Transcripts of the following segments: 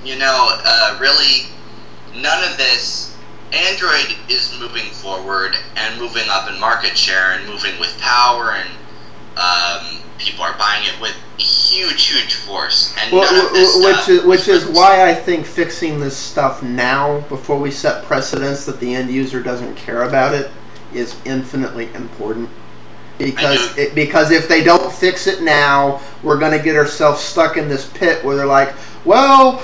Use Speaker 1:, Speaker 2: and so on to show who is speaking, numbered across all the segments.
Speaker 1: really, none of this. Android is moving forward and moving up in market share and moving with power, and people are buying it with huge force. And none of this
Speaker 2: which is why I think fixing this stuff now, before we set precedents that the end user doesn't care about it, is infinitely important. Because if they don't fix it now, we're going to get ourselves stuck in this pit where they're like, well,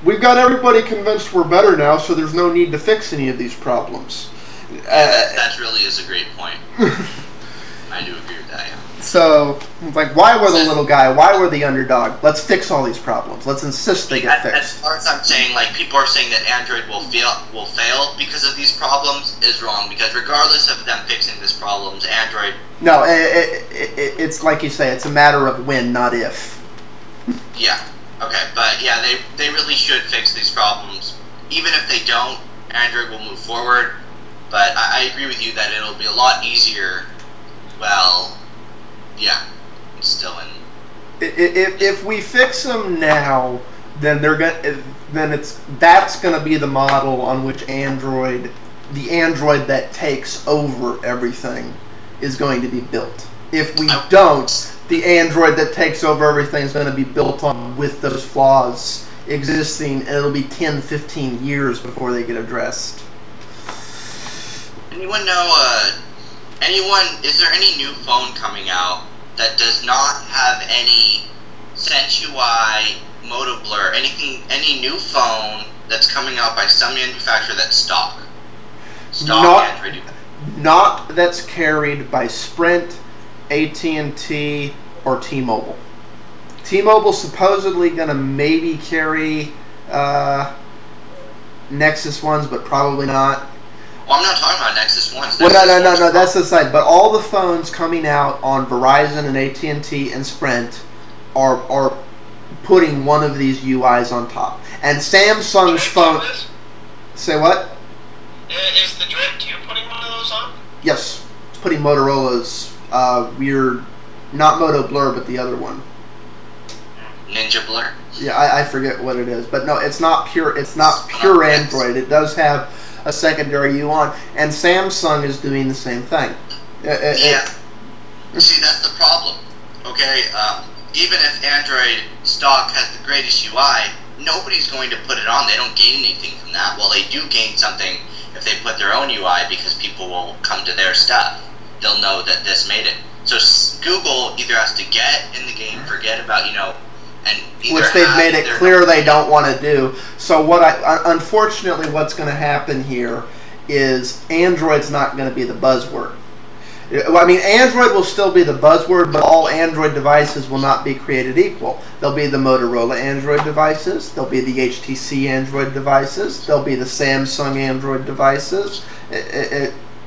Speaker 2: we've got everybody convinced we're better now, so there's no need to fix any of these problems.
Speaker 1: That really is a great point. I do agree with that, yeah.
Speaker 2: So, it's like, why were the little guy? Why were the underdog? Let's fix all these problems. Let's insist they get fixed.
Speaker 1: As far as I'm saying, like, people are saying that Android will fail because of these problems is wrong, because regardless of them fixing these problems, Android...
Speaker 2: No, it's like you say, it's a matter of when, not if.
Speaker 1: Yeah. Okay, but yeah, they really should fix these problems. Even if they don't, Android will move forward. But I agree with you that it'll be a lot easier. Well, yeah, it's still in.
Speaker 2: If we fix them now, then that's gonna be the model on which the Android that takes over everything, is going to be built. If we don't, the Android that takes over everything is going to be built on with those flaws existing, and it'll be 10, 15 years before they get addressed.
Speaker 1: Anyone know, is there any new phone coming out that does not have any Sense UI, Moto Blur, any new phone that's coming out by some manufacturer that's stock Android?
Speaker 2: Not that's carried by Sprint, AT&T, or T-Mobile. T-Mobile's supposedly going to maybe carry Nexus ones, but probably not.
Speaker 1: Well, I'm not talking about Nexus ones.
Speaker 2: Well, no, that's the side. But all the phones coming out on Verizon and AT&T and Sprint are putting one of these UIs on top. And Samsung's phone... Say what?
Speaker 3: Is the Drift 2 putting one of those on?
Speaker 2: Yes. It's putting Motorola's weird... Not Moto Blur, but the other one.
Speaker 1: Ninja Blur?
Speaker 2: Yeah, I forget what it is. But no, it's not pure Android. It does have a secondary UI, and Samsung is doing the same thing.
Speaker 1: Yeah. See, that's the problem. Okay, even if Android stock has the greatest UI, nobody's going to put it on. They don't gain anything from that. Well, they do gain something if they put their own UI, because people will come to their stuff. They'll know that this made it. So Google either has to get in the game, forget about, and
Speaker 2: which they've made it clear they don't want to do. So unfortunately, what's going to happen here is Android's not going to be the buzzword. I mean, Android will still be the buzzword, but all Android devices will not be created equal. There'll be the Motorola Android devices, there'll be the HTC Android devices, there'll be the Samsung Android devices.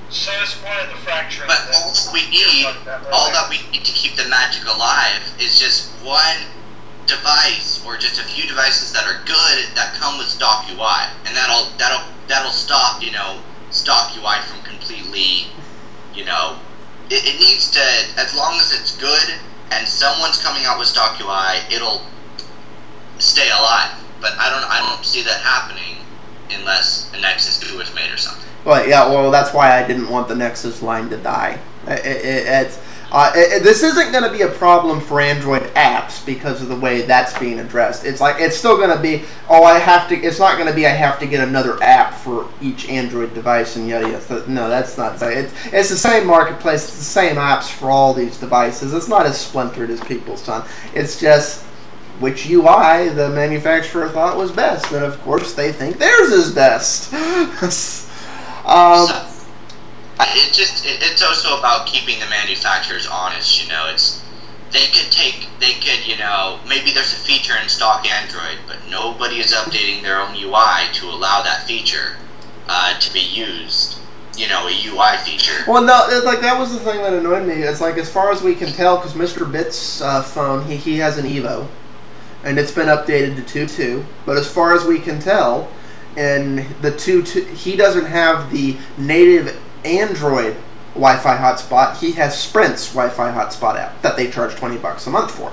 Speaker 3: So it's one of the fracturing.
Speaker 1: But all that we need to keep the magic alive is just one device, or just a few devices that are good that come with stock UI, and that'll stop stock UI from completely it needs to, as long as it's good and someone's coming out with stock UI, it'll stay alive. But I don't see that happening unless a Nexus 2 is made or something.
Speaker 2: Well, yeah, well, that's why I didn't want the Nexus line to die. This isn't going to be a problem for Android apps because of the way that's being addressed. It's still going to be, it's not going to be I have to get another app for each Android device and yada yada. No, that's not. It's the same marketplace. It's the same apps for all these devices. It's not as splintered as people's done. It's just which UI the manufacturer thought was best, and of course they think theirs is best.
Speaker 1: It's also about keeping the manufacturers honest. They could maybe there's a feature in stock Android, but nobody is updating their own UI to allow that feature to be used. A UI feature.
Speaker 2: Well, no, that was the thing that annoyed me. It's like, as far as we can tell, because Mr. Bit's phone, he has an Evo, and it's been updated to 2.2. But as far as we can tell, and the 2.2, he doesn't have the native Android Wi-Fi hotspot. He has Sprint's Wi-Fi hotspot app that they charge $20 a month for.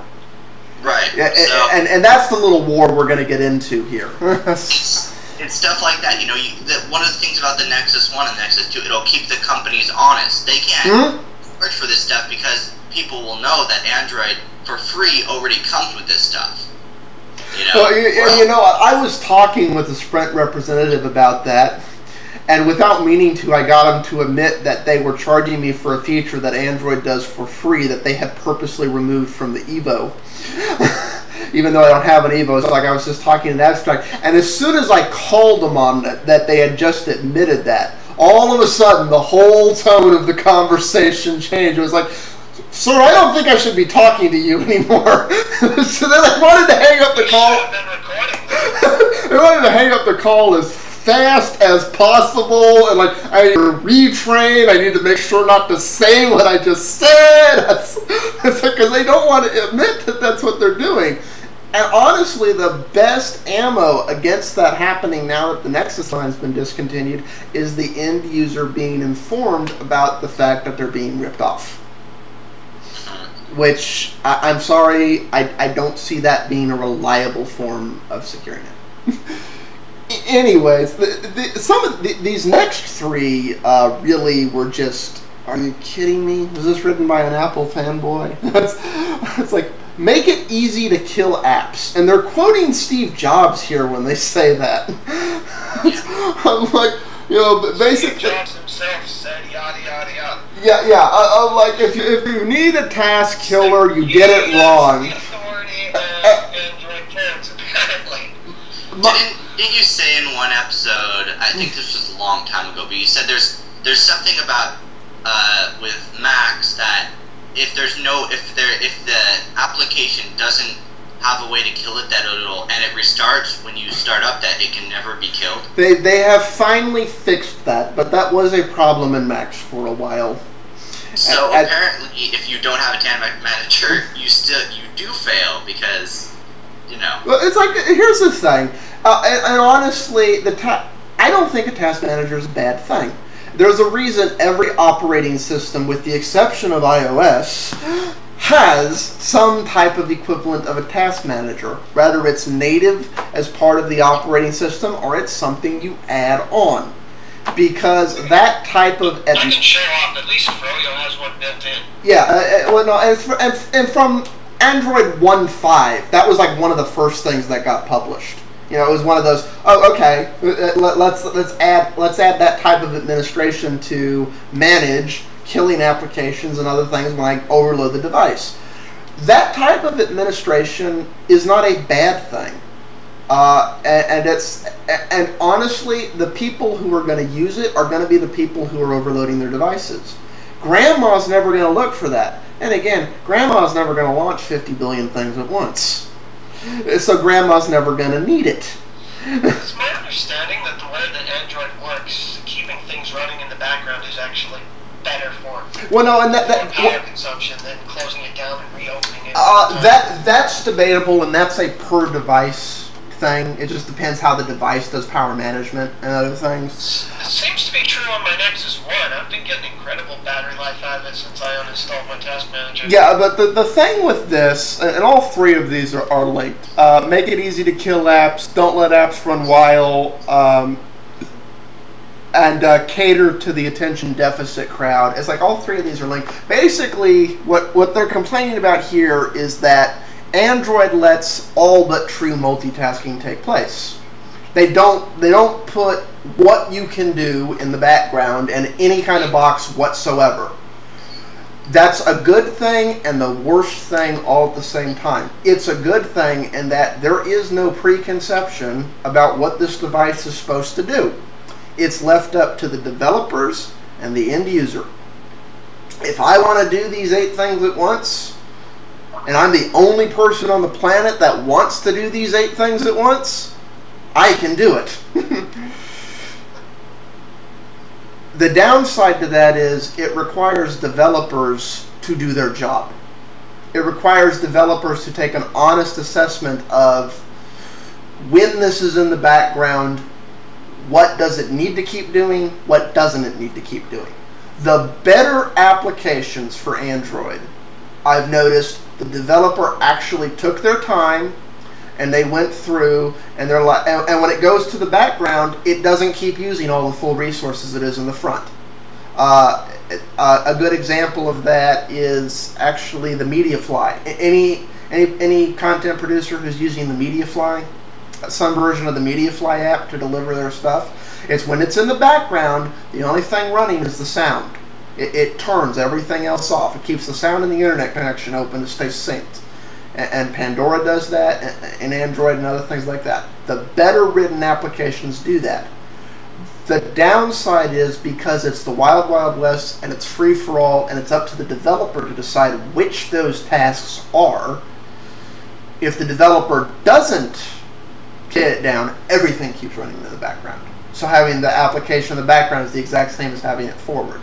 Speaker 1: Right.
Speaker 2: So, and that's the little war we're going to get into here.
Speaker 1: It's stuff like that. You know, one of the things about the Nexus 1 and the Nexus 2, it'll keep the companies honest. They can't charge for this stuff because people will know that Android for free already comes with this stuff. You know?
Speaker 2: Well, you know, I was talking with a Sprint representative about that, and without meaning to, I got them to admit that they were charging me for a feature that Android does for free that they had purposely removed from the Evo. Even though I don't have an Evo, it's like I was just talking in abstract. And as soon as I called them on it, that they had just admitted that, all of a sudden the whole tone of the conversation changed. It was like, sir, I don't think I should be talking to you anymore. So they wanted to hang up the call. They wanted to hang up the call as fast as possible, and like I need to retrain. I need to make sure not to say what I just said. It's like, because they don't want to admit that that's what they're doing. And honestly, the best ammo against that happening now that the Nexus line's been discontinued is the end user being informed about the fact that they're being ripped off. Which, I'm sorry, I don't see that being a reliable form of securing it. Anyways, some of these next three really were just, are you kidding me? Was this written by an Apple fanboy? It's like, make it easy to kill apps. And they're quoting Steve Jobs here when they say that. I'm like, you know, basically...
Speaker 3: Steve Jobs himself said yada yada yada.
Speaker 2: Yeah. I'm like, if you need a task killer, you get it wrong.
Speaker 3: The authority of Android kids, apparently.
Speaker 1: Didn't you say in one episode, I think this was a long time ago, but you said there's something about with Macs that if the application doesn't have a way to kill it, that and it restarts when you start up, that it can never be killed. They have finally fixed that, but that was a problem in Macs for a while. So apparently, if you don't have a task manager, you do fail because, you know.
Speaker 2: Well, it's like, here's the thing, and honestly, I don't think a task manager is a bad thing. There's a reason every operating system, with the exception of iOS, has some type of equivalent of a task manager. Whether it's native as part of the operating system or it's something you add on. Because that type of...
Speaker 3: I can show off, at least Froyo has one built in.
Speaker 2: Yeah, well, no, and from Android 1.5, that was like one of the first things that got published. You know, it was one of those, oh, okay, let's add that type of administration to manage killing applications and other things when I overload the device. That type of administration is not a bad thing. And honestly, the people who are going to use it are going to be the people who are overloading their devices. Grandma's never going to look for that. And again, Grandma's never going to launch 50 billion things at once. So Grandma's never going to need it.
Speaker 3: It's my understanding that the way that Android works, keeping things running in the background is actually better for power consumption than closing it down and reopening it.
Speaker 2: That's debatable, and that's a per device thing. It just depends how the device does power management and other things.
Speaker 3: It seems to be true on my Nexus 1. I've been getting incredible battery life out of it since I uninstalled my task manager.
Speaker 2: Yeah, but the thing with this, and all three of these are linked. Make it easy to kill apps. Don't let apps run wild. And cater to the attention deficit crowd. It's like all three of these are linked. Basically, what they're complaining about here is that Android lets all but true multitasking take place. They don't put what you can do in the background in any kind of box whatsoever. That's a good thing and the worst thing all at the same time. It's a good thing in that there is no preconception about what this device is supposed to do. It's left up to the developers and the end user. If I want to do these 8 things at once, and I'm the only person on the planet that wants to do these 8 things at once, I can do it. The downside to that is it requires developers to do their job. It requires developers to take an honest assessment of when this is in the background, what does it need to keep doing, what doesn't it need to keep doing. The better applications for Android, I've noticed, The developer actually took their time, and they went through, and they're like, and when it goes to the background, it doesn't keep using all the full resources it is in the front. A good example of that is actually the MediaFly. Any content producer who's using the MediaFly, some version of the MediaFly app to deliver their stuff, it's when it's in the background, the only thing running is the sound. It turns everything else off. It keeps the sound and the internet connection open to stay synced. And Pandora does that, and Android and other things like that. The better written applications do that. The downside is, because it's the wild, wild west, and it's free for all, and it's up to the developer to decide which those tasks are. If the developer doesn't get it down, everything keeps running in the background. So having the application in the background is the exact same as having it forward.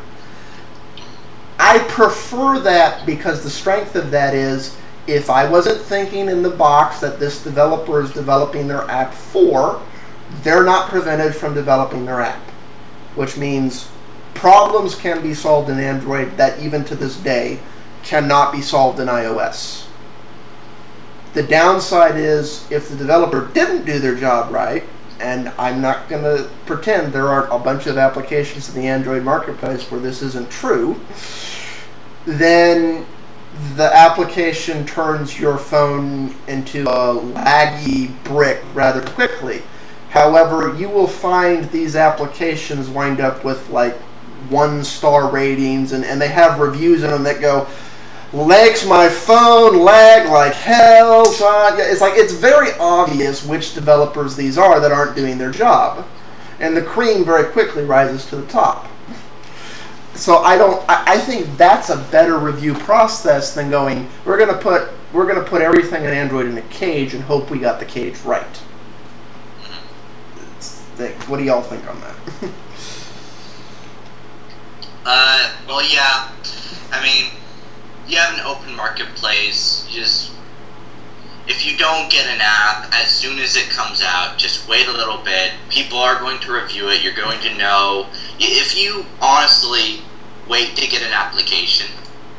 Speaker 2: I prefer that, because the strength of that is, if I wasn't thinking in the box that this developer is developing their app for, they're not prevented from developing their app. Which means problems can be solved in Android that even to this day cannot be solved in iOS. The downside is, if the developer didn't do their job right, and I'm not going to pretend there aren't a bunch of applications in the Android marketplace where this isn't true, then the application turns your phone into a laggy brick rather quickly. However, you will find these applications wind up with like 1-star ratings, and they have reviews in them that go, "Makes my phone lag like hell." It's very obvious which developers these are that aren't doing their job, and the cream very quickly rises to the top. So I think that's a better review process than going, we're gonna put everything in Android in a cage and hope we got the cage right. What do y'all think on that?
Speaker 1: Well, yeah. I mean, you have an open marketplace. If you don't get an app as soon as it comes out, just wait a little bit. People are going to review it. You're going to know. If you honestly wait to get an application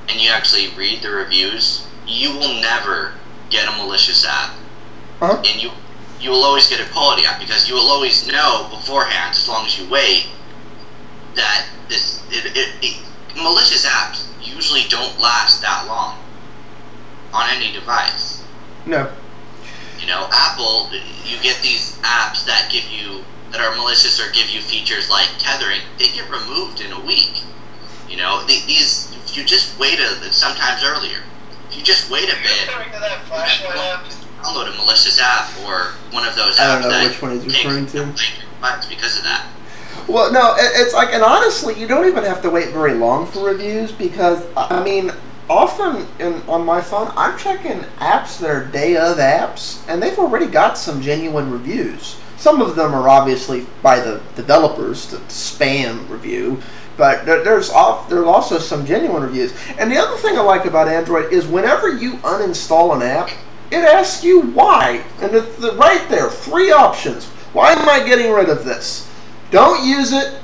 Speaker 1: and you actually read the reviews, you will never get a malicious app.
Speaker 2: Uh-huh.
Speaker 1: And you will always get a quality app, because you will always know beforehand, as long as you wait, that malicious apps usually don't last that long on any device.
Speaker 2: No.
Speaker 1: You know, Apple, you get these apps that are malicious or give you features like tethering. They get removed in a week. You know, these, if you just wait sometimes earlier. If you just wait a bit,
Speaker 3: referring to that flashlight app?
Speaker 1: Download a malicious app or one of those apps.
Speaker 2: I don't know which one he's referring to.
Speaker 1: Because of that.
Speaker 2: Well, no, it's like, and honestly, you don't even have to wait very long for reviews, because, I mean, often on my phone, I'm checking apps that are day of apps, and they've already got some genuine reviews. Some of them are obviously by the developers to spam review, but there's also some genuine reviews. And the other thing I like about Android is whenever you uninstall an app, it asks you why. And it's right there, 3 options. Why am I getting rid of this? Don't use it,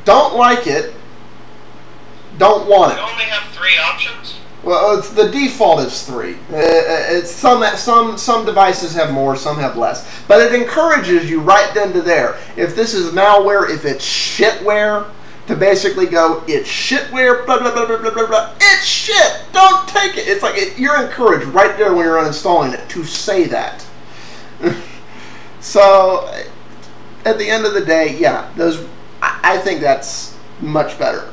Speaker 2: don't like it, don't want it.
Speaker 3: You only have 3 options?
Speaker 2: Well, the default is 3. It's some devices have more, some have less. But it encourages you right then to there. If this is malware, if it's shitware, to basically go, it's shitware, blah, blah, blah, blah, blah, blah, blah. It's shit! Don't take it! It's like, you're encouraged right there when you're uninstalling it to say that. So, at the end of the day, yeah, I think that's much better.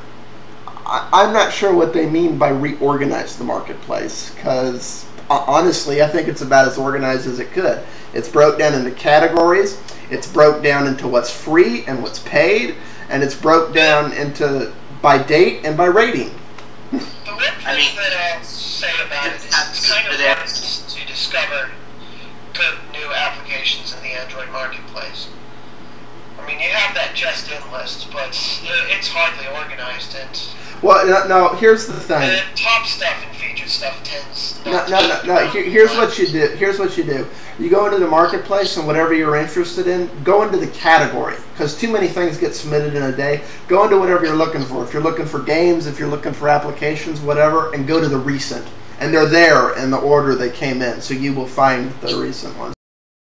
Speaker 2: I'm not sure what they mean by reorganize the marketplace, because honestly, I think it's about as organized as it could. It's broke down into categories, it's broke down into what's free and what's paid, and it's broke down into by date and by rating.
Speaker 3: The one thing that I'll say about it is it's kind of hard to discover good new applications in the Android marketplace. I mean, you have that just-in list, but it's hardly organized, and...
Speaker 2: Well, no, here's the thing.
Speaker 3: The top stuff and featured stuff tends...
Speaker 2: No. Here's what you do. Here's what you do. You go into the marketplace, and whatever you're interested in, go into the category, because too many things get submitted in a day. Go into whatever you're looking for. If you're looking for games, if you're looking for applications, whatever, and go to the recent. and they're there in the order they came in, so you will find the recent ones.